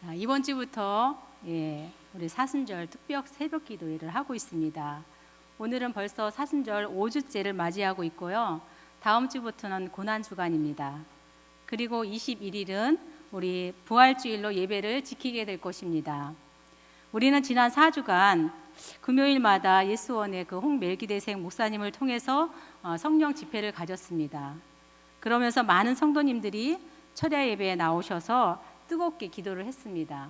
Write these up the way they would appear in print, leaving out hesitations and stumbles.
이번 주부터 우리 사순절 특별 새벽 기도회를 하고 있습니다. 오늘은 벌써 사순절 5주째를 맞이하고 있고요. 다음 주부터는 고난주간입니다. 그리고 21일은 우리 부활주일로 예배를 지키게 될 것입니다. 우리는 지난 4주간 금요일마다 예수원의 그 홍멜기대생 목사님을 통해서 성령 집회를 가졌습니다. 그러면서 많은 성도님들이 철야 예배에 나오셔서 뜨겁게 기도를 했습니다.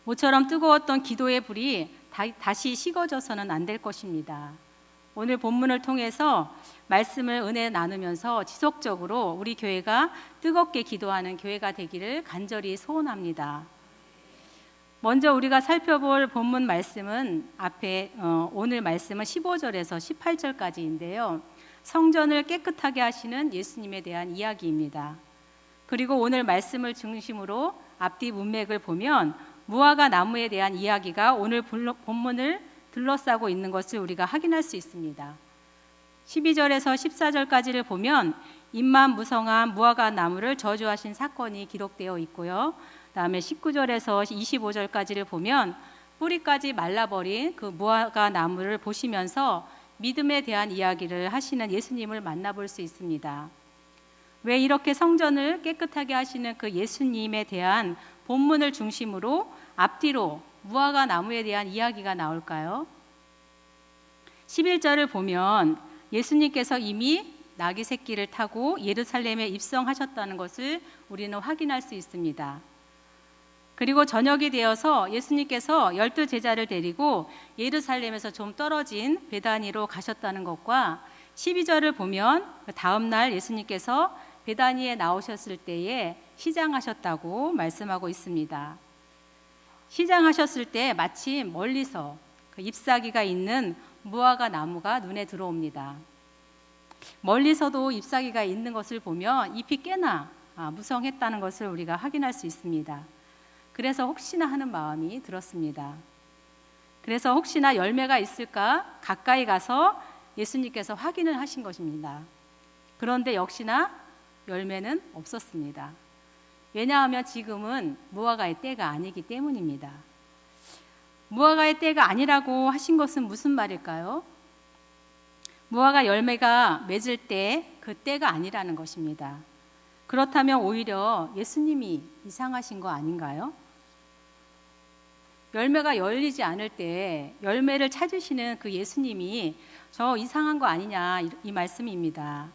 모처럼 뜨거웠던 기도의 불이 다시 식어져서는 안 될 것입니다. 오늘 본문을 통해서 말씀을 은혜 나누면서 지속적으로 우리 교회가 뜨겁게 기도하는 교회가 되기를 간절히 소원합니다. 먼저 우리가 살펴볼 본문 말씀은 오늘 말씀은 15절에서 18절까지인데요. 성전을 깨끗하게 하시는 예수님에 대한 이야기입니다. 그리고 오늘 말씀을 중심으로 앞뒤 문맥을 보면 무화과 나무에 대한 이야기가 오늘 본문을 둘러싸고 있는 것을 우리가 확인할 수 있습니다. 12절에서 14절까지를 보면 입만 무화과 나무를 저주하신 사건이 기록되어 있고요. 다음에 19절에서 25절까지를 보면 뿌리까지 말라버린 그 무화과 나무를 보시면서 믿음에 대한 이야기를 하시는 예수님을 만나볼 수 있습니다. 왜 이렇게 성전을 깨끗하게 하시는 그 예수님에 대한 본문을 중심으로 앞뒤로 무화과 나무에 대한 이야기가 나올까요? 11절을 보면 예수님께서 이미 나귀 새끼를 타고 예루살렘에 입성하셨다는 것을 우리는 확인할 수 있습니다. 그리고 저녁이 되어서 예수님께서 12 제자를 데리고 예루살렘에서 좀 떨어진 베다니로 가셨다는 것과 12절을 보면 다음 날 예수님께서 베다니에 나오셨을 때에 시장하셨다고 말씀하고 있습니다. 시장하셨을 때 마침 멀리서 그 잎사귀가 있는 무화과 나무가 눈에 들어옵니다. 멀리서도 잎사귀가 있는 것을 보면 잎이 꽤나 무성했다는 것을 우리가 확인할 수 있습니다. 그래서 혹시나 하는 마음이 들었습니다. 그래서 혹시나 열매가 있을까 가까이 가서 예수님께서 확인을 하신 것입니다. 그런데 역시나 열매는 없었습니다. 왜냐하면 지금은 무화과의 때가 아니기 때문입니다. 무화과의 때가 아니라고 하신 것은 무슨 말일까요? 무화과 열매가 맺을 때 그 때가 아니라는 것입니다. 그렇다면 오히려 예수님이 이상하신 거 아닌가요? 열매가 열리지 않을 때 열매를 찾으시는 그 예수님이 저 이상한 거 아니냐 이 말씀입니다.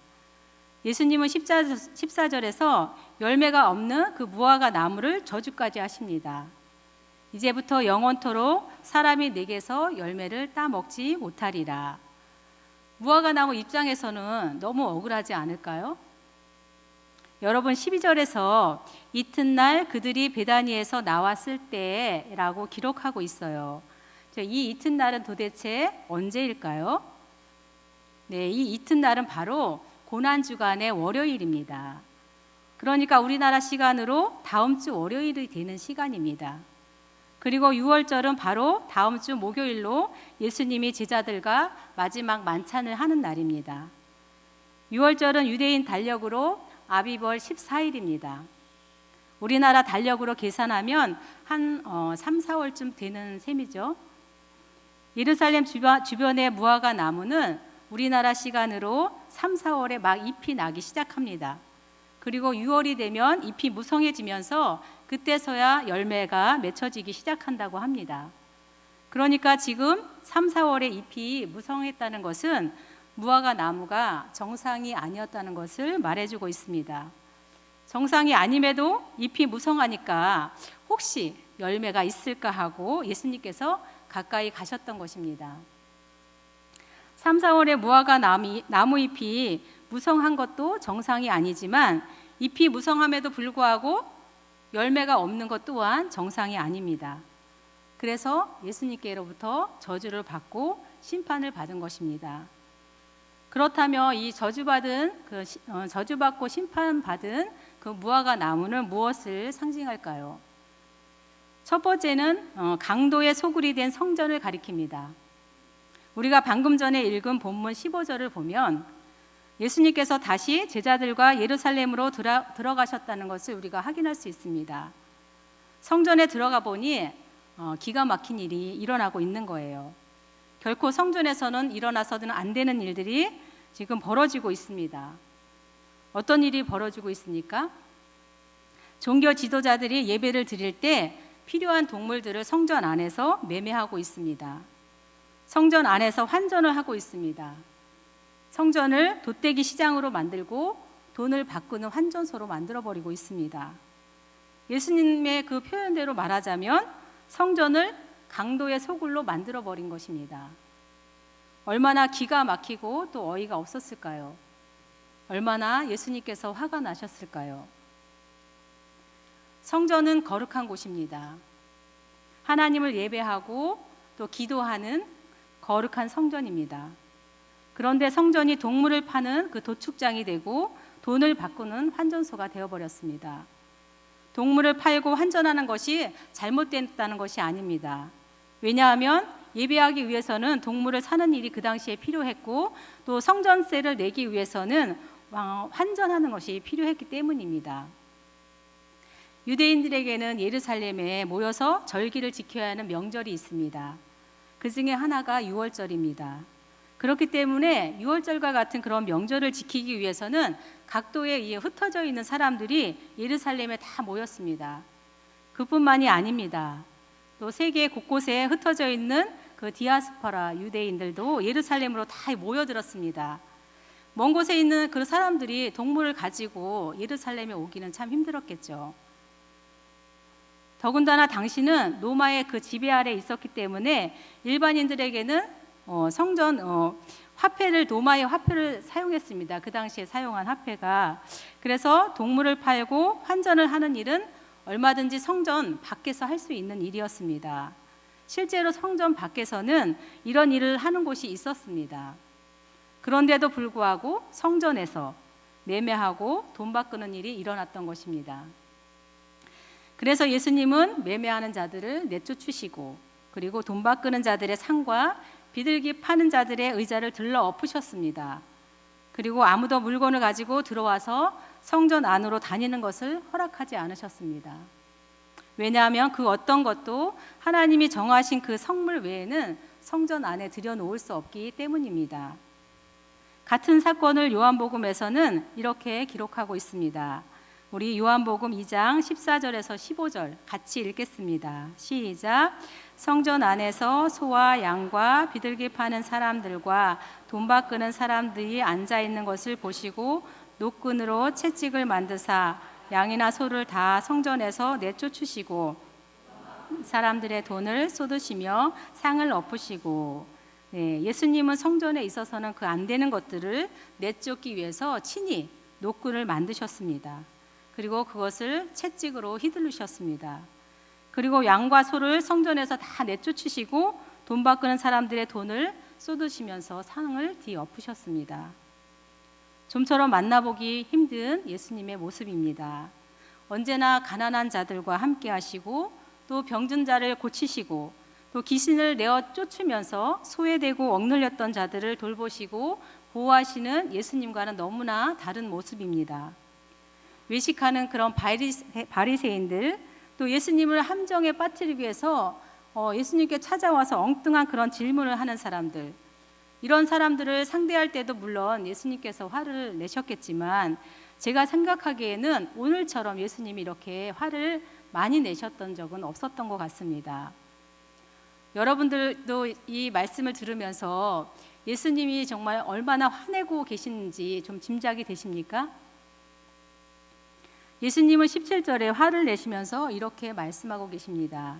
예수님은 14절에서 열매가 없는 그 무화과 나무를 저주까지 하십니다. 이제부터 영원토록 사람이 내게서 열매를 따먹지 못하리라. 무화과 나무 입장에서는 너무 억울하지 않을까요? 여러분 12절에서 이튿날 그들이 베다니에서 나왔을 때라고 기록하고 있어요. 이 이튿날은 도대체 언제일까요? 네, 이 이튿날은 바로 고난주간의 월요일입니다. 그러니까 우리나라 시간으로 다음 주 월요일이 되는 시간입니다. 그리고 6월절은 바로 다음 주 목요일로 예수님이 제자들과 마지막 만찬을 하는 날입니다. 6월절은 유대인 달력으로 아비벌 14일입니다. 우리나라 달력으로 계산하면 한 3, 4월쯤 되는 셈이죠. 예루살렘 주변의 무화과 나무는 우리나라 시간으로 3, 4월에 막 잎이 나기 시작합니다. 그리고 6월이 되면 잎이 무성해지면서 그때서야 열매가 맺혀지기 시작한다고 합니다. 그러니까 지금 3, 4월에 잎이 무성했다는 것은 무화과 나무가 정상이 아니었다는 것을 말해주고 있습니다. 정상이 아님에도 잎이 무성하니까 혹시 열매가 있을까 하고 예수님께서 가까이 가셨던 것입니다. 3, 4월에 무화과 나무 잎이 무성한 것도 정상이 아니지만 잎이 무성함에도 불구하고 열매가 없는 것 또한 정상이 아닙니다. 그래서 예수님께로부터 저주를 받고 심판을 받은 것입니다. 그렇다면 이 저주받고 심판받은 그 무화과 나무는 무엇을 상징할까요? 첫 번째는 강도의 소굴이 된 성전을 가리킵니다. 우리가 방금 전에 읽은 본문 15절을 보면 예수님께서 다시 제자들과 예루살렘으로 들어가셨다는 것을 우리가 확인할 수 있습니다. 성전에 들어가 보니 기가 막힌 일이 일어나고 있는 거예요. 결코 성전에서는 일어나서는 안 되는 일들이 지금 벌어지고 있습니다. 어떤 일이 벌어지고 있습니까? 종교 지도자들이 예배를 드릴 때 필요한 동물들을 성전 안에서 매매하고 있습니다. 성전 안에서 환전을 하고 있습니다. 성전을 돛대기 시장으로 만들고 돈을 바꾸는 환전소로 만들어버리고 있습니다. 예수님의 그 표현대로 말하자면 성전을 강도의 소굴로 만들어버린 것입니다. 얼마나 기가 막히고 또 어이가 없었을까요? 얼마나 예수님께서 화가 나셨을까요? 성전은 거룩한 곳입니다. 하나님을 예배하고 또 기도하는 거룩한 성전입니다. 그런데 성전이 동물을 파는 그 도축장이 되고 돈을 바꾸는 환전소가 되어버렸습니다. 동물을 팔고 환전하는 것이 잘못됐다는 것이 아닙니다. 왜냐하면 예배하기 위해서는 동물을 사는 일이 그 당시에 필요했고 또 성전세를 내기 위해서는 환전하는 것이 필요했기 때문입니다. 유대인들에게는 예루살렘에 모여서 절기를 지켜야 하는 명절이 있습니다. 그 중에 하나가 유월절입니다. 그렇기 때문에 유월절과 같은 그런 명절을 지키기 위해서는 각도에 의해 흩어져 있는 사람들이 예루살렘에 다 모였습니다. 그뿐만이 아닙니다. 또 세계 곳곳에 흩어져 있는 그 디아스포라 유대인들도 예루살렘으로 다 모여들었습니다. 먼 곳에 있는 그 사람들이 동물을 가지고 예루살렘에 오기는 참 힘들었겠죠. 더군다나 당시는 로마의 그 지배 아래 있었기 때문에 일반인들에게는 성전 화폐를 로마의 화폐를 사용했습니다. 그 당시에 사용한 화폐가. 그래서 동물을 팔고 환전을 하는 일은 얼마든지 성전 밖에서 할 수 있는 일이었습니다. 실제로 성전 밖에서는 이런 일을 하는 곳이 있었습니다. 그런데도 불구하고 성전에서 매매하고 돈 바꾸는 일이 일어났던 것입니다. 그래서 예수님은 매매하는 자들을 내쫓으시고 그리고 돈 바꾸는 자들의 상과 비둘기 파는 자들의 의자를 들러 엎으셨습니다. 그리고 아무도 물건을 가지고 들어와서 성전 안으로 다니는 것을 허락하지 않으셨습니다. 왜냐하면 그 어떤 것도 하나님이 정하신 그 성물 외에는 성전 안에 들여놓을 수 없기 때문입니다. 같은 사건을 요한복음에서는 이렇게 기록하고 있습니다. 우리 요한복음 2장 14절에서 15절 같이 읽겠습니다. 시작. 성전 안에서 소와 양과 비둘기 파는 사람들과 돈 바꾸는 사람들이 앉아 있는 것을 보시고 노끈으로 채찍을 만드사 양이나 소를 다 성전에서 내쫓으시고 사람들의 돈을 쏟으시며 상을 엎으시고 예수님은 성전에 있어서는 그 안 되는 것들을 내쫓기 위해서 친히 노끈을 만드셨습니다. 그리고 그것을 채찍으로 휘두르셨습니다. 그리고 양과 소를 성전에서 다 내쫓으시고 돈 바꾸는 사람들의 돈을 쏟으시면서 상을 뒤엎으셨습니다. 좀처럼 만나보기 힘든 예수님의 모습입니다. 언제나 가난한 자들과 함께 하시고 또 병든 자를 고치시고 또 귀신을 내어 쫓으면서 소외되고 억눌렸던 자들을 돌보시고 보호하시는 예수님과는 너무나 다른 모습입니다. 외식하는 그런 바리새인들 또 예수님을 함정에 빠뜨리기 위해서 예수님께 찾아와서 엉뚱한 그런 질문을 하는 사람들, 이런 사람들을 상대할 때도 물론 예수님께서 화를 내셨겠지만 제가 생각하기에는 오늘처럼 예수님이 이렇게 화를 많이 내셨던 적은 없었던 것 같습니다. 여러분들도 이 말씀을 들으면서 예수님이 정말 얼마나 화내고 계시는지 좀 짐작이 되십니까? 예수님은 17절에 화를 내시면서 이렇게 말씀하고 계십니다.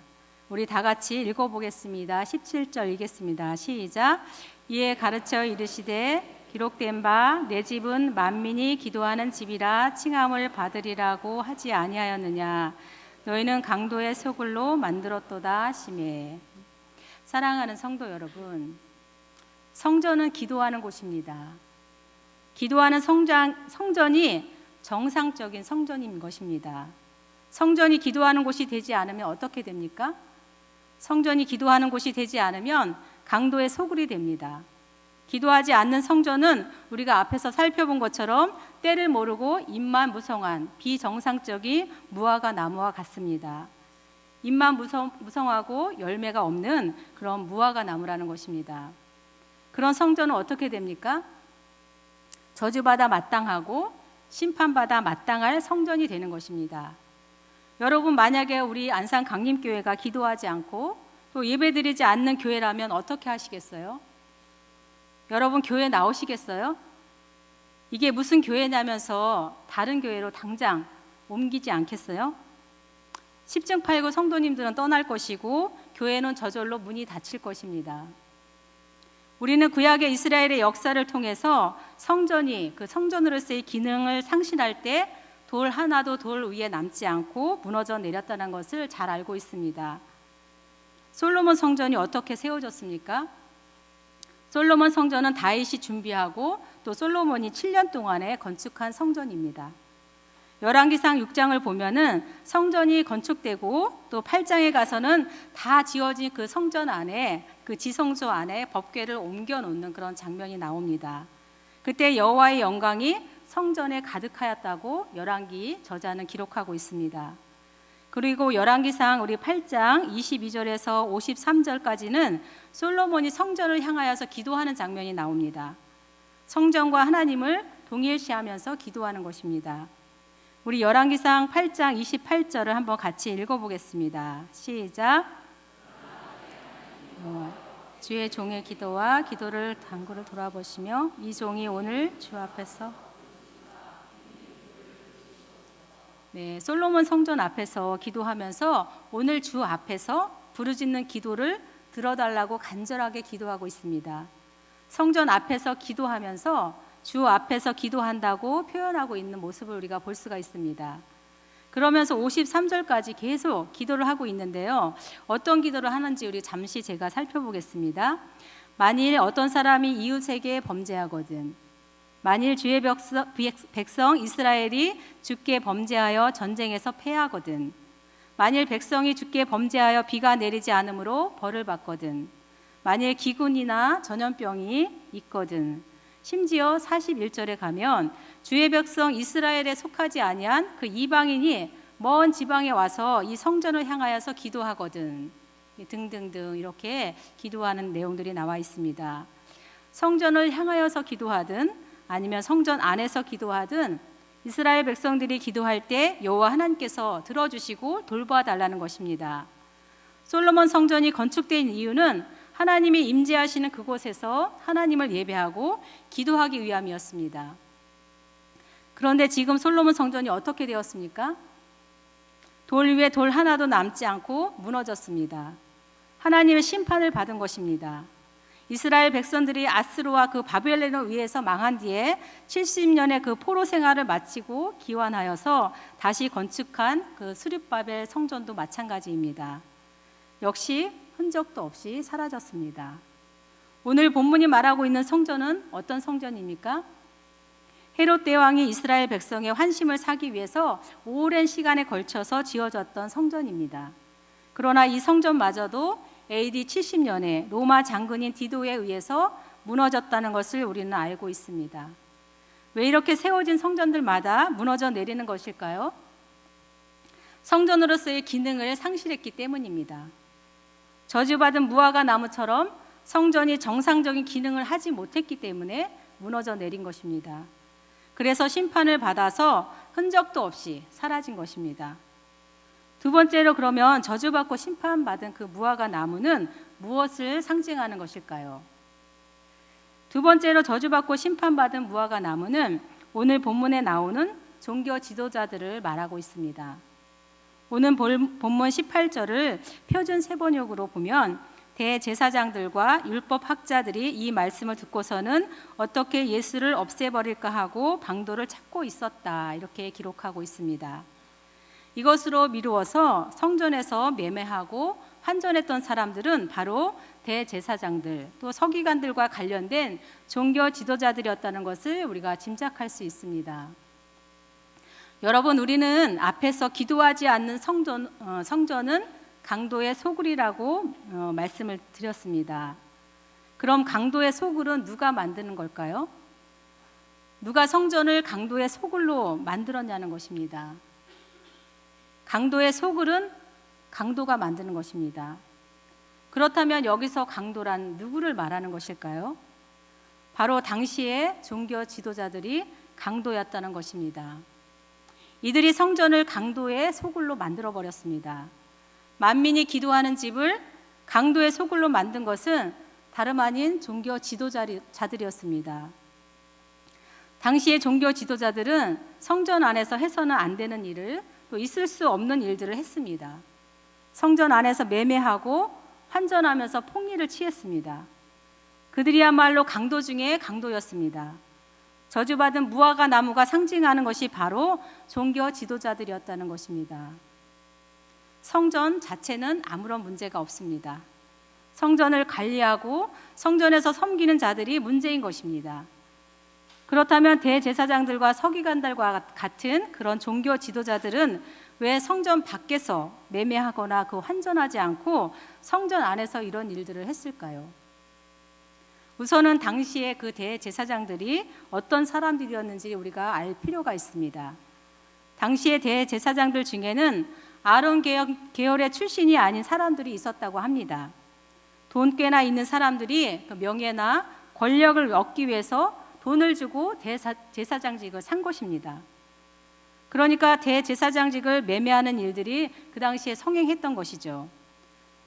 우리 다 같이 읽어보겠습니다. 17절 읽겠습니다. 시작. 이에 가르쳐 이르시되 기록된 바 내 집은 만민이 기도하는 집이라 칭함을 받으리라고 하지 아니하였느냐. 너희는 강도의 소굴로 만들었도다 하시매. 사랑하는 성도 여러분, 성전은 기도하는 곳입니다. 기도하는 성전이 정상적인 성전인 것입니다. 성전이 기도하는 곳이 되지 않으면 어떻게 됩니까? 성전이 기도하는 곳이 되지 않으면 강도의 소굴이 됩니다. 기도하지 않는 성전은 우리가 앞에서 살펴본 것처럼 때를 모르고 입만 무성한 비정상적인 무화과 나무와 같습니다. 잎만 무성하고 열매가 없는 그런 무화과 나무라는 것입니다. 그런 성전은 어떻게 됩니까? 저주받아 마땅하고 심판받아 마땅할 성전이 되는 것입니다. 여러분, 만약에 우리 안산 강림교회가 기도하지 않고 또 예배드리지 않는 교회라면 어떻게 하시겠어요? 여러분, 교회 나오시겠어요? 이게 무슨 교회냐면서 다른 교회로 당장 옮기지 않겠어요? 10층 8구 성도님들은 떠날 것이고 교회는 저절로 문이 닫힐 것입니다. 우리는 구약의 이스라엘의 역사를 통해서 성전이 그 성전으로서의 기능을 상실할 때 돌 하나도 돌 위에 남지 않고 무너져 내렸다는 것을 잘 알고 있습니다. 솔로몬 성전이 어떻게 세워졌습니까? 솔로몬 성전은 다윗이 준비하고 또 솔로몬이 7년 동안에 건축한 성전입니다. 열왕기상 6장을 보면은 성전이 건축되고 또 8장에 가서는 다 지어진 그 성전 안에 그 지성소 안에 법궤를 옮겨 놓는 그런 장면이 나옵니다. 그때 여호와의 영광이 성전에 가득하였다고 열왕기 저자는 기록하고 있습니다. 그리고 열왕기상 우리 8장 22절에서 53절까지는 솔로몬이 성전을 향하여서 기도하는 장면이 나옵니다. 성전과 하나님을 동일시하면서 기도하는 것입니다. 우리 열왕기상 8장 28절을 한번 같이 읽어보겠습니다. 시작. 주의 종의 기도와 기도를 단구를 돌아보시며 이 종이 오늘 주 앞에서 솔로몬 성전 앞에서 기도하면서 오늘 주 앞에서 부르짖는 기도를 들어달라고 간절하게 기도하고 있습니다. 성전 앞에서 기도하면서 주 앞에서 기도한다고 표현하고 있는 모습을 우리가 볼 수가 있습니다. 그러면서 53절까지 계속 기도를 하고 있는데요. 어떤 기도를 하는지 우리 잠시 제가 살펴보겠습니다. 만일 어떤 사람이 이웃에게 범죄하거든, 만일 주의 백성 이스라엘이 주께 범죄하여 전쟁에서 패하거든, 만일 백성이 주께 범죄하여 비가 내리지 않으므로 벌을 받거든, 만일 기근이나 전염병이 있거든, 심지어 41절에 가면 주의 백성 이스라엘에 속하지 아니한 그 이방인이 먼 지방에 와서 이 성전을 향하여서 기도하거든 등등등 이렇게 기도하는 내용들이 나와 있습니다. 성전을 향하여서 기도하든 아니면 성전 안에서 기도하든 이스라엘 백성들이 기도할 때 여호와 하나님께서 들어주시고 돌봐달라는 것입니다. 솔로몬 성전이 건축된 이유는 하나님이 임재하시는 그곳에서 하나님을 예배하고 기도하기 위함이었습니다. 그런데 지금 솔로몬 성전이 어떻게 되었습니까? 돌 위에 돌 하나도 남지 않고 무너졌습니다. 하나님의 심판을 받은 것입니다. 이스라엘 백성들이 아스로와 그 바벨론을 위해서 망한 뒤에 70년의 그 포로 생활을 마치고 기환하여서 다시 건축한 그 스룹바벨 성전도 마찬가지입니다. 역시 흔적도 없이 사라졌습니다. 오늘 본문이 말하고 있는 성전은 어떤 성전입니까? 헤롯 대왕이 이스라엘 백성의 환심을 사기 위해서 오랜 시간에 걸쳐서 지어졌던 성전입니다. 그러나 이 성전마저도 AD 70년에 로마 장군인 디도에 의해서 무너졌다는 것을 우리는 알고 있습니다. 왜 이렇게 세워진 성전들마다 무너져 내리는 것일까요? 성전으로서의 기능을 상실했기 때문입니다. 저주받은 무화과 나무처럼 성전이 정상적인 기능을 하지 못했기 때문에 무너져 내린 것입니다. 그래서 심판을 받아서 흔적도 없이 사라진 것입니다. 두 번째로, 그러면 저주받고 심판받은 그 무화과 나무는 무엇을 상징하는 것일까요? 두 번째로 저주받고 심판받은 무화과 나무는 오늘 본문에 나오는 종교 지도자들을 말하고 있습니다. 오늘 본문 18절을 표준 세번역으로 보면 대제사장들과 율법학자들이 이 말씀을 듣고서는 어떻게 예수를 없애버릴까 하고 방도를 찾고 있었다, 이렇게 기록하고 있습니다. 이것으로 미루어서 성전에서 매매하고 환전했던 사람들은 바로 대제사장들, 또 서기관들과 관련된 종교 지도자들이었다는 것을 우리가 짐작할 수 있습니다. 여러분, 우리는 앞에서 기도하지 않는 성전은 강도의 소굴이라고 말씀을 드렸습니다. 그럼 강도의 소굴은 누가 만드는 걸까요? 누가 성전을 강도의 소굴로 만들었냐는 것입니다. 강도의 소굴은 강도가 만드는 것입니다. 그렇다면 여기서 강도란 누구를 말하는 것일까요? 바로 당시의 종교 지도자들이 강도였다는 것입니다. 이들이 성전을 강도의 소굴로 만들어 버렸습니다. 만민이 기도하는 집을 강도의 소굴로 만든 것은 다름 아닌 종교 지도자들이었습니다. 당시의 종교 지도자들은 성전 안에서 해서는 안 되는 일을, 또 있을 수 없는 일들을 했습니다. 성전 안에서 매매하고 환전하면서 폭리를 취했습니다. 그들이야말로 강도 중에 강도였습니다. 저주받은 무화과 나무가 상징하는 것이 바로 종교 지도자들이었다는 것입니다. 성전 자체는 아무런 문제가 없습니다. 성전을 관리하고 성전에서 섬기는 자들이 문제인 것입니다. 그렇다면 대제사장들과 서기관들과 같은 그런 종교 지도자들은 왜 성전 밖에서 매매하거나 그 환전하지 않고 성전 안에서 이런 일들을 했을까요? 우선은 당시에 그 대제사장들이 어떤 사람들이었는지 우리가 알 필요가 있습니다. 당시의 대제사장들 중에는 아론 계열의 출신이 아닌 사람들이 있었다고 합니다. 돈 꽤나 있는 사람들이 그 명예나 권력을 얻기 위해서 돈을 주고 제사장직을 산 것입니다. 그러니까 대제사장직을 매매하는 일들이 그 당시에 성행했던 것이죠.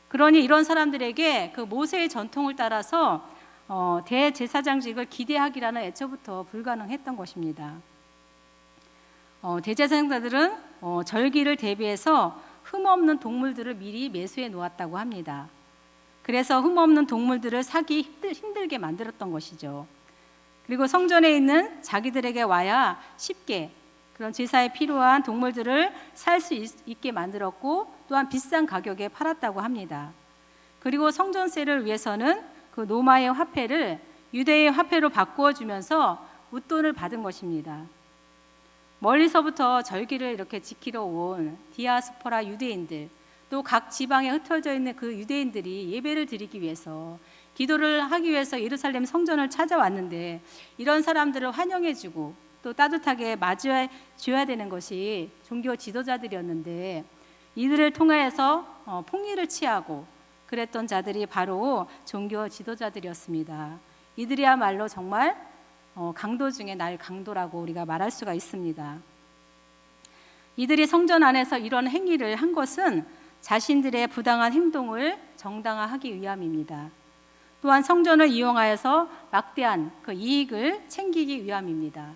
그러니 이런 사람들에게 그 모세의 전통을 따라서 대제사장직을 기대하기라는 애초부터 불가능했던 것입니다. 대제사장들은 절기를 대비해서 흠없는 동물들을 미리 매수해 놓았다고 합니다. 그래서 흠없는 동물들을 사기 힘들게 만들었던 것이죠. 그리고 성전에 있는 자기들에게 와야 쉽게 그런 제사에 필요한 동물들을 살 수 있게 만들었고, 또한 비싼 가격에 팔았다고 합니다. 그리고 성전세를 위해서는 그 로마의 화폐를 유대의 화폐로 바꾸어 주면서 웃돈을 받은 것입니다. 멀리서부터 절기를 이렇게 지키러 온 디아스포라 유대인들, 또 각 지방에 흩어져 있는 그 유대인들이 예배를 드리기 위해서, 기도를 하기 위해서 예루살렘 성전을 찾아왔는데, 이런 사람들을 환영해주고 또 따뜻하게 맞이해 줘야 되는 것이 종교 지도자들이었는데, 이들을 통하여서 폭리를 취하고 그랬던 자들이 바로 종교 지도자들이었습니다. 이들이야말로 정말 강도 중에 날 강도라고 우리가 말할 수가 있습니다. 이들이 성전 안에서 이런 행위를 한 것은 자신들의 부당한 행동을 정당화하기 위함입니다. 또한 성전을 이용하여서 막대한 그 이익을 챙기기 위함입니다.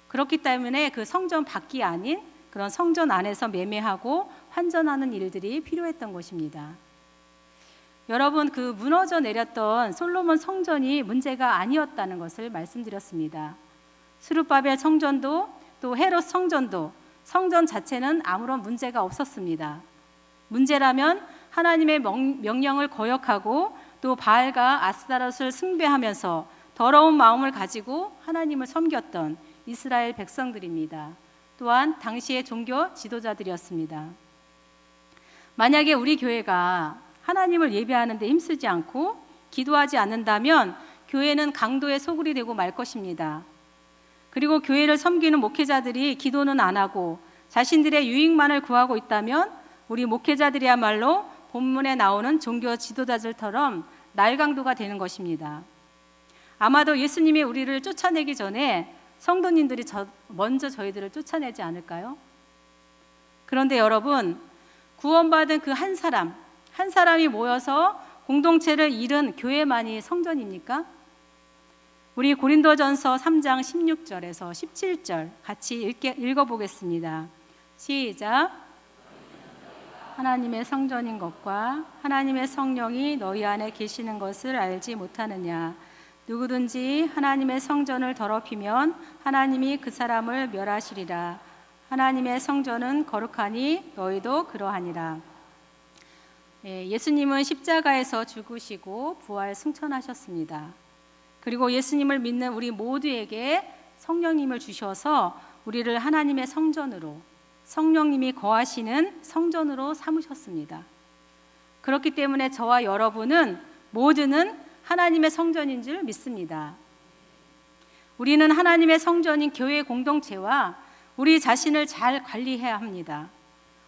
그렇기 때문에 그 성전 밖이 아닌 그런 성전 안에서 매매하고 환전하는 일들이 필요했던 것입니다. 여러분, 그 무너져 내렸던 솔로몬 성전이 문제가 아니었다는 것을 말씀드렸습니다. 스룹바벨 성전도 또 헤롯 성전도 성전 자체는 아무런 문제가 없었습니다. 문제라면 하나님의 명령을 거역하고 또 바알과 아스타롯을 숭배하면서 더러운 마음을 가지고 하나님을 섬겼던 이스라엘 백성들입니다. 또한 당시의 종교 지도자들이었습니다. 만약에 우리 교회가 하나님을 예배하는 데 힘쓰지 않고 기도하지 않는다면 교회는 강도의 소굴이 되고 말 것입니다. 그리고 교회를 섬기는 목회자들이 기도는 안 하고 자신들의 유익만을 구하고 있다면 우리 목회자들이야말로 본문에 나오는 종교 지도자들처럼 날강도가 되는 것입니다. 아마도 예수님이 우리를 쫓아내기 전에 성도님들이 먼저 저희들을 쫓아내지 않을까요? 그런데 여러분, 구원받은 그 한 사람이 모여서 공동체를 이룬 교회만이 성전입니까? 우리 고린도전서 3장 16절에서 17절 같이 읽어보겠습니다. 시작. 하나님의 성전인 것과 하나님의 성령이 너희 안에 계시는 것을 알지 못하느냐? 누구든지 하나님의 성전을 더럽히면 하나님이 그 사람을 멸하시리라. 하나님의 성전은 거룩하니 너희도 그러하니라. 예수님은 십자가에서 죽으시고 부활 승천하셨습니다. 그리고 예수님을 믿는 우리 모두에게 성령님을 주셔서 우리를 하나님의 성전으로, 성령님이 거하시는 성전으로 삼으셨습니다. 그렇기 때문에 저와 여러분은 모두는 하나님의 성전인 줄 믿습니다. 우리는 하나님의 성전인 교회 공동체와 우리 자신을 잘 관리해야 합니다.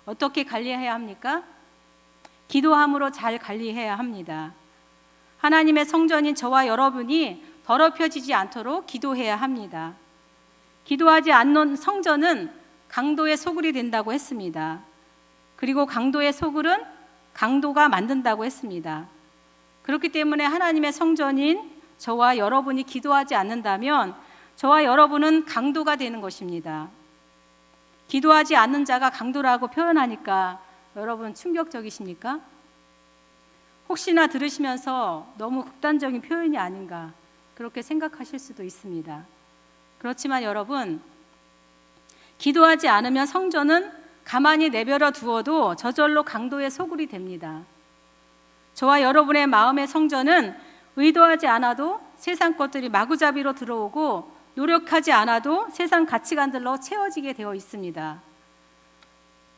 어떻게 관리해야 합니까? 기도함으로 잘 관리해야 합니다. 하나님의 성전인 저와 여러분이 더럽혀지지 않도록 기도해야 합니다. 기도하지 않는 성전은 강도의 소굴이 된다고 했습니다. 그리고 강도의 소굴은 강도가 만든다고 했습니다. 그렇기 때문에 하나님의 성전인 저와 여러분이 기도하지 않는다면 저와 여러분은 강도가 되는 것입니다. 기도하지 않는 자가 강도라고 표현하니까 여러분 충격적이십니까? 혹시나 들으시면서 너무 극단적인 표현이 아닌가 그렇게 생각하실 수도 있습니다. 그렇지만 여러분, 기도하지 않으면 성전은 가만히 내버려 두어도 저절로 강도의 소굴이 됩니다. 저와 여러분의 마음의 성전은 의도하지 않아도 세상 것들이 마구잡이로 들어오고 노력하지 않아도 세상 가치관들로 채워지게 되어 있습니다.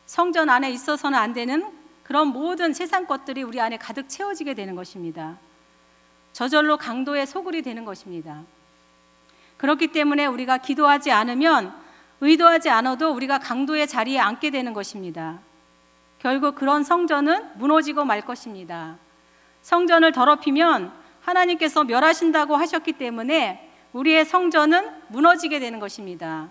성전 안에 있어서는 안 되는 그런 모든 세상 것들이 우리 안에 가득 채워지게 되는 것입니다. 저절로 강도의 소굴이 되는 것입니다. 그렇기 때문에 우리가 기도하지 않으면 의도하지 않아도 우리가 강도의 자리에 앉게 되는 것입니다. 결국 그런 성전은 무너지고 말 것입니다. 성전을 더럽히면 하나님께서 멸하신다고 하셨기 때문에 우리의 성전은 무너지게 되는 것입니다.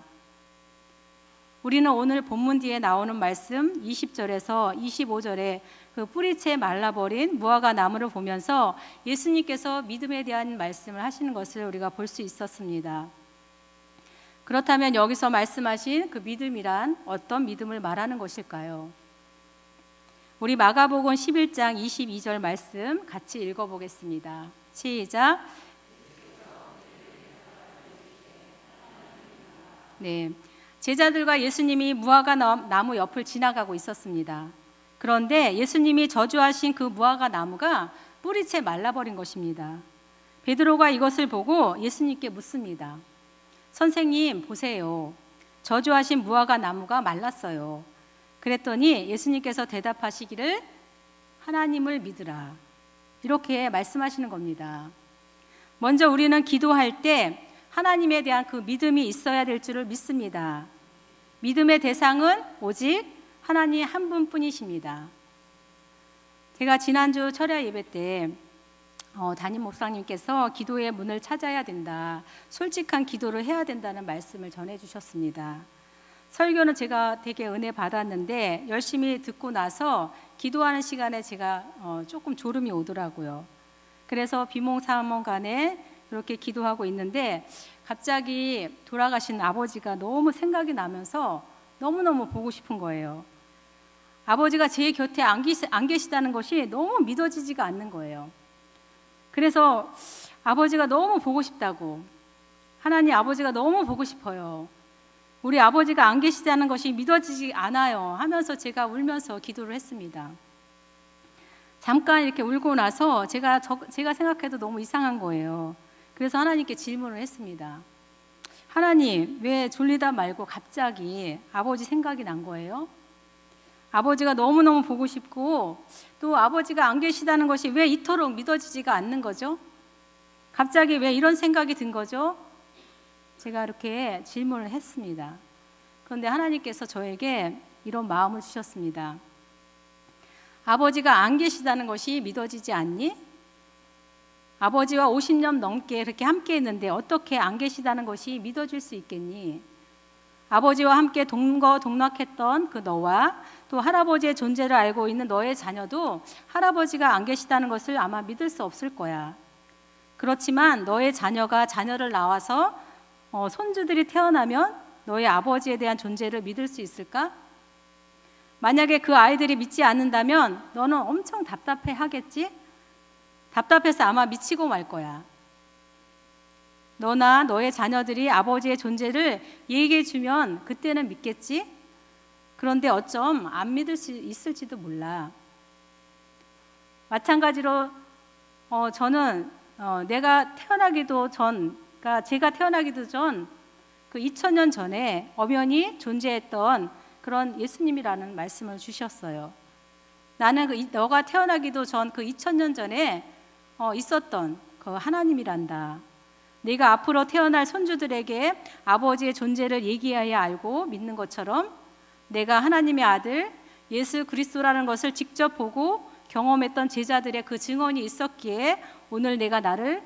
우리는 오늘 본문 뒤에 나오는 말씀 20절에서 25절에 그 뿌리채 말라버린 무화과 나무를 보면서 예수님께서 믿음에 대한 말씀을 하시는 것을 우리가 볼 수 있었습니다. 그렇다면 여기서 말씀하신 그 믿음이란 어떤 믿음을 말하는 것일까요? 우리 마가복음 11장 22절 말씀 같이 읽어보겠습니다. 시작. 네, 제자들과 예수님이 무화과 나무 옆을 지나가고 있었습니다. 그런데 예수님이 저주하신 그 무화과 나무가 뿌리채 말라버린 것입니다. 베드로가 이것을 보고 예수님께 묻습니다. 선생님, 보세요. 저주하신 무화과 나무가 말랐어요. 그랬더니 예수님께서 대답하시기를 하나님을 믿으라. 이렇게 말씀하시는 겁니다. 먼저 우리는 기도할 때 하나님에 대한 그 믿음이 있어야 될 줄을 믿습니다. 믿음의 대상은 오직 하나님 한 분뿐이십니다. 제가 지난주 철야 예배 때 담임 목사님께서 기도의 문을 찾아야 된다, 솔직한 기도를 해야 된다는 말씀을 전해주셨습니다. 설교는 제가 되게 은혜 받았는데 열심히 듣고 나서 기도하는 시간에 제가 조금 졸음이 오더라고요. 그래서 비몽사몽간에 그렇게 기도하고 있는데 갑자기 돌아가신 아버지가 너무 생각이 나면서 너무너무 보고 싶은 거예요. 아버지가 제 곁에 안 계시다는 것이 너무 믿어지지가 않는 거예요. 그래서 아버지가 너무 보고 싶다고, 하나님 아버지가 너무 보고 싶어요. 우리 아버지가 안 계시다는 것이 믿어지지 않아요 하면서 제가 울면서 기도를 했습니다. 잠깐 이렇게 울고 나서 제가 생각해도 너무 이상한 거예요. 그래서 하나님께 질문을 했습니다. 하나님, 왜 졸리다 말고 갑자기 아버지 생각이 난 거예요? 아버지가 너무너무 보고 싶고 또 아버지가 안 계시다는 것이 왜 이토록 믿어지지가 않는 거죠? 갑자기 왜 이런 생각이 든 거죠? 제가 이렇게 질문을 했습니다. 그런데 하나님께서 저에게 이런 마음을 주셨습니다. 아버지가 안 계시다는 것이 믿어지지 않니? 아버지와 50년 넘게 그렇게 함께 했는데 어떻게 안 계시다는 것이 믿어질 수 있겠니? 아버지와 함께 동거동락했던 그 너와 또 할아버지의 존재를 알고 있는 너의 자녀도 할아버지가 안 계시다는 것을 아마 믿을 수 없을 거야. 그렇지만 너의 자녀가 자녀를 낳아서 손주들이 태어나면 너의 아버지에 대한 존재를 믿을 수 있을까? 만약에 그 아이들이 믿지 않는다면 너는 엄청 답답해 하겠지? 답답해서 아마 미치고 말 거야. 너나 너의 자녀들이 아버지의 존재를 얘기해 주면 그때는 믿겠지? 그런데 어쩜 안 믿을 수 있을지도 몰라. 마찬가지로 저는 내가 태어나기도 전, 그러니까 제가 태어나기도 전 그 2000년 전에 엄연히 존재했던 그런 예수님이라는 말씀을 주셨어요. 나는 너가 태어나기도 전 그 2000년 전에 있었던 그 하나님이란다. 네가 앞으로 태어날 손주들에게 아버지의 존재를 얘기해야 알고 믿는 것처럼 내가 하나님의 아들 예수 그리스도라는 것을 직접 보고 경험했던 제자들의 그 증언이 있었기에 오늘 내가 나를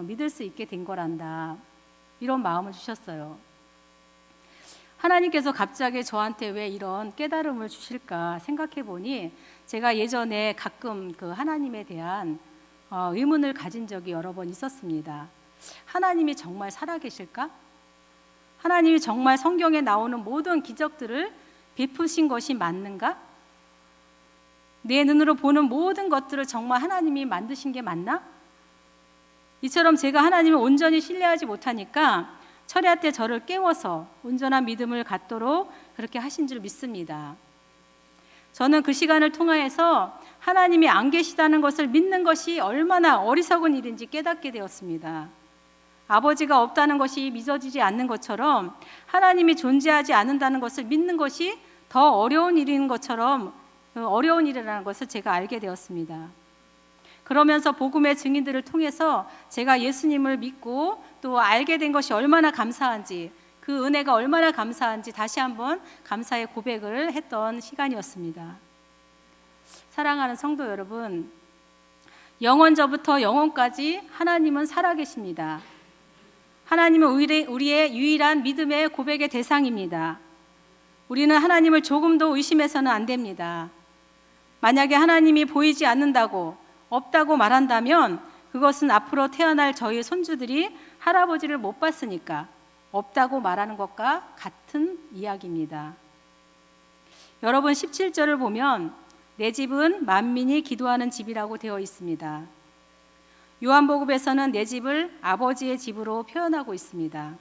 믿을 수 있게 된 거란다. 이런 마음을 주셨어요. 하나님께서 갑자기 저한테 왜 이런 깨달음을 주실까 생각해 보니 제가 예전에 가끔 그 하나님에 대한 의문을 가진 적이 여러 번 있었습니다. 하나님이 정말 살아계실까? 하나님이 정말 성경에 나오는 모든 기적들을 베푸신 것이 맞는가? 내 눈으로 보는 모든 것들을 정말 하나님이 만드신 게 맞나? 이처럼 제가 하나님을 온전히 신뢰하지 못하니까 철야 때 저를 깨워서 온전한 믿음을 갖도록 그렇게 하신 줄 믿습니다. 저는 그 시간을 통하여서 하나님이 안 계시다는 것을 믿는 것이 얼마나 어리석은 일인지 깨닫게 되었습니다. 아버지가 없다는 것이 믿어지지 않는 것처럼 하나님이 존재하지 않는다는 것을 믿는 것이 더 어려운 일인 것처럼 어려운 일이라는 것을 제가 알게 되었습니다. 그러면서 복음의 증인들을 통해서 제가 예수님을 믿고 또 알게 된 것이 얼마나 감사한지, 그 은혜가 얼마나 감사한지 다시 한번 감사의 고백을 했던 시간이었습니다. 사랑하는 성도 여러분, 영원저부터 영원까지 하나님은 살아계십니다. 하나님은 우리의 유일한 믿음의 고백의 대상입니다. 우리는 하나님을 조금도 의심해서는 안 됩니다. 만약에 하나님이 보이지 않는다고, 없다고 말한다면 그것은 앞으로 태어날 저희 손주들이 할아버지를 못 봤으니까 없다고 말하는 것과 같은 이야기입니다. 여러분 17절을 보면 내 집은 만민이 기도하는 집이라고 되어 있습니다. 요한복음에서는 내 집을 아버지의 집으로 표현하고 있습니다.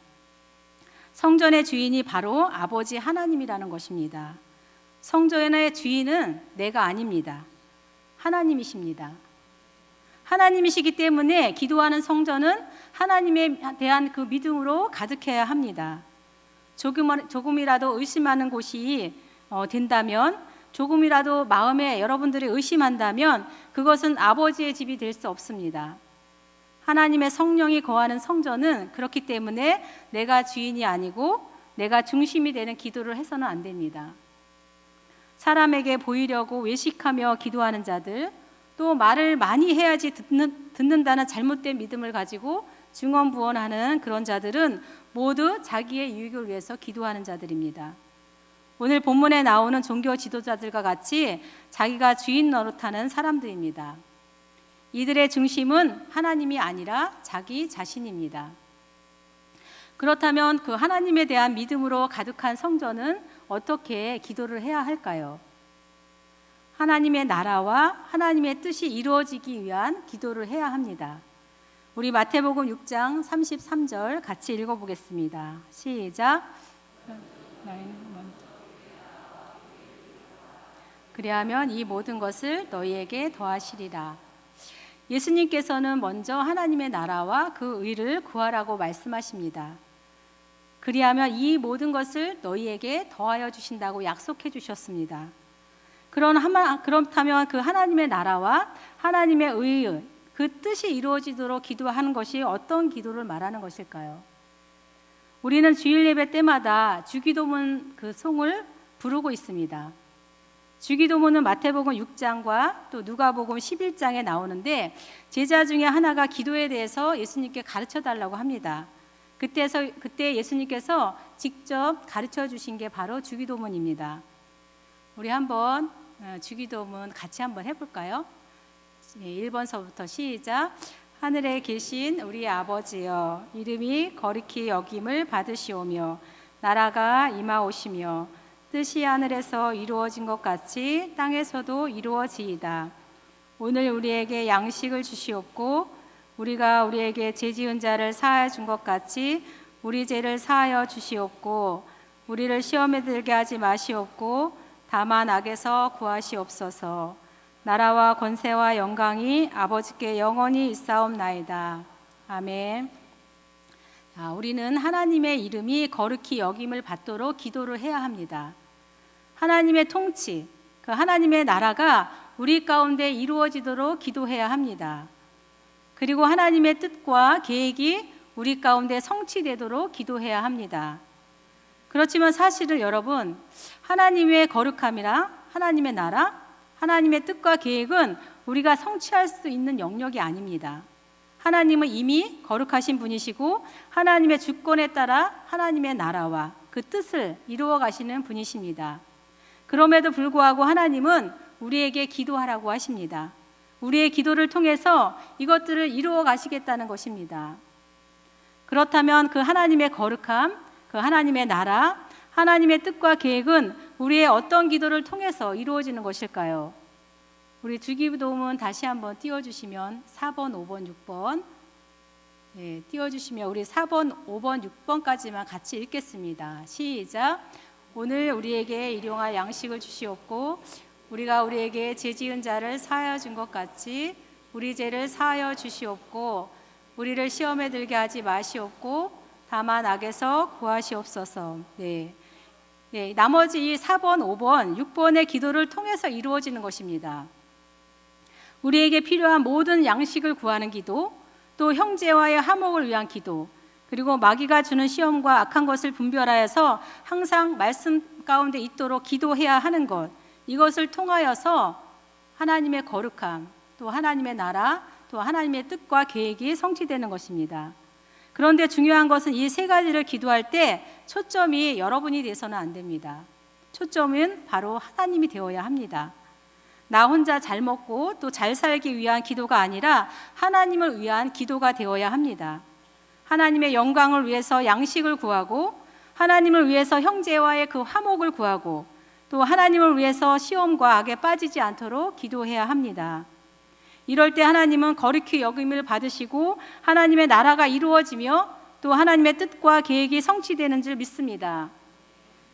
성전의 주인이 바로 아버지 하나님이라는 것입니다. 성전의 주인은 내가 아닙니다. 하나님이십니다. 하나님이시기 때문에 기도하는 성전은 하나님에 대한 그 믿음으로 가득해야 합니다. 조금이라도 의심하는 곳이 된다면, 조금이라도 마음에 여러분들이 의심한다면 그것은 아버지의 집이 될 수 없습니다. 하나님의 성령이 거하는 성전은 그렇기 때문에 내가 주인이 아니고 내가 중심이 되는 기도를 해서는 안 됩니다. 사람에게 보이려고 외식하며 기도하는 자들, 또 말을 많이 해야지 듣는다는 잘못된 믿음을 가지고 중언부언하는 그런 자들은 모두 자기의 유익을 위해서 기도하는 자들입니다. 오늘 본문에 나오는 종교 지도자들과 같이 자기가 주인 노릇하는 사람들입니다. 이들의 중심은 하나님이 아니라 자기 자신입니다. 그렇다면 그 하나님에 대한 믿음으로 가득한 성전은 어떻게 기도를 해야 할까요? 하나님의 나라와 하나님의 뜻이 이루어지기 위한 기도를 해야 합니다. 우리 마태복음 6장 33절 같이 읽어보겠습니다. 시작. 그리하면 이 모든 것을 너희에게 더하시리라. 예수님께서는 먼저 하나님의 나라와 그 의를 구하라고 말씀하십니다. 그리하면 이 모든 것을 너희에게 더하여 주신다고 약속해 주셨습니다. 그렇다면 그 하나님의 나라와 하나님의 의, 그 뜻이 이루어지도록 기도하는 것이 어떤 기도를 말하는 것일까요? 우리는 주일 예배 때마다 주기도문 그 송을 부르고 있습니다. 주기도문은 마태복음 6장과 또 누가복음 11장에 나오는데 제자 중에 하나가 기도에 대해서 예수님께 가르쳐 달라고 합니다. 그때 예수님께서 직접 가르쳐 주신 게 바로 주기도문입니다. 우리 한번 주기도문 같이 한번 해볼까요? 1번서부터 시작. 하늘에 계신 우리 아버지여, 이름이 거룩히 여김을 받으시오며 나라가 임하오시며 뜻이 하늘에서 이루어진 것 같이 땅에서도 이루어지이다. 오늘 우리에게 양식을 주시옵고 우리가 우리에게 죄 지은 자를 사하여 준 것 같이 우리 죄를 사하여 주시옵고 우리를 시험에 들게 하지 마시옵고 다만 악에서 구하시옵소서. 나라와 권세와 영광이 아버지께 영원히 있사옵나이다. 아멘. 우리는 하나님의 이름이 거룩히 여김을 받도록 기도를 해야 합니다. 하나님의 통치, 그 하나님의 나라가 우리 가운데 이루어지도록 기도해야 합니다. 그리고 하나님의 뜻과 계획이 우리 가운데 성취되도록 기도해야 합니다. 그렇지만 사실은 여러분, 하나님의 거룩함이랑 하나님의 나라, 하나님의 뜻과 계획은 우리가 성취할 수 있는 영역이 아닙니다. 하나님은 이미 거룩하신 분이시고 하나님의 주권에 따라 하나님의 나라와 그 뜻을 이루어 가시는 분이십니다. 그럼에도 불구하고 하나님은 우리에게 기도하라고 하십니다. 우리의 기도를 통해서 이것들을 이루어 가시겠다는 것입니다. 그렇다면 그 하나님의 거룩함, 그 하나님의 나라, 하나님의 뜻과 계획은 우리의 어떤 기도를 통해서 이루어지는 것일까요? 우리 주기도문 다시 한번 띄워주시면 4번, 5번, 6번 띄워주시면 우리 4번, 5번, 6번까지만 같이 읽겠습니다. 시작. 오늘 우리에게 일용할 양식을 주시옵고 우리가 우리에게 죄 지은 자를 사하여 준 것 같이 우리 죄를 사하여 주시옵고 우리를 시험에 들게 하지 마시옵고 다만 악에서 구하시옵소서. 나머지 이 4번, 5번, 6번의 기도를 통해서 이루어지는 것입니다. 우리에게 필요한 모든 양식을 구하는 기도, 또 형제와의 화목을 위한 기도, 그리고 마귀가 주는 시험과 악한 것을 분별하여서 항상 말씀 가운데 있도록 기도해야 하는 것, 이것을 통하여서 하나님의 거룩함, 또 하나님의 나라, 또 하나님의 뜻과 계획이 성취되는 것입니다. 그런데 중요한 것은 이 세 가지를 기도할 때 초점이 여러분이 돼서는 안 됩니다. 초점은 바로 하나님이 되어야 합니다. 나 혼자 잘 먹고 또 잘 살기 위한 기도가 아니라 하나님을 위한 기도가 되어야 합니다. 하나님의 영광을 위해서 양식을 구하고 하나님을 위해서 형제와의 그 화목을 구하고 또 하나님을 위해서 시험과 악에 빠지지 않도록 기도해야 합니다. 이럴 때 하나님은 거룩히 여김을 받으시고 하나님의 나라가 이루어지며 또 하나님의 뜻과 계획이 성취되는 줄 믿습니다.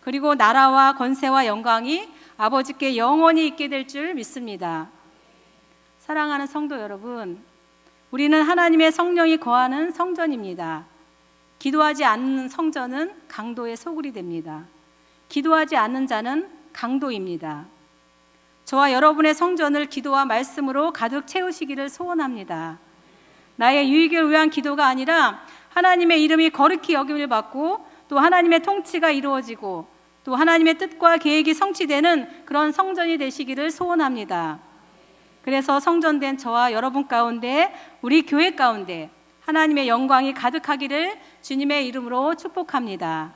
그리고 나라와 권세와 영광이 아버지께 영원히 있게 될 줄 믿습니다. 사랑하는 성도 여러분, 우리는 하나님의 성령이 거하는 성전입니다. 기도하지 않는 성전은 강도의 소굴이 됩니다. 기도하지 않는 자는 강도입니다. 저와 여러분의 성전을 기도와 말씀으로 가득 채우시기를 소원합니다. 나의 유익을 위한 기도가 아니라 하나님의 이름이 거룩히 여김을 받고 또 하나님의 통치가 이루어지고 또 하나님의 뜻과 계획이 성취되는 그런 성전이 되시기를 소원합니다. 그래서 성전된 저와 여러분 가운데, 우리 교회 가운데 하나님의 영광이 가득하기를 주님의 이름으로 축복합니다.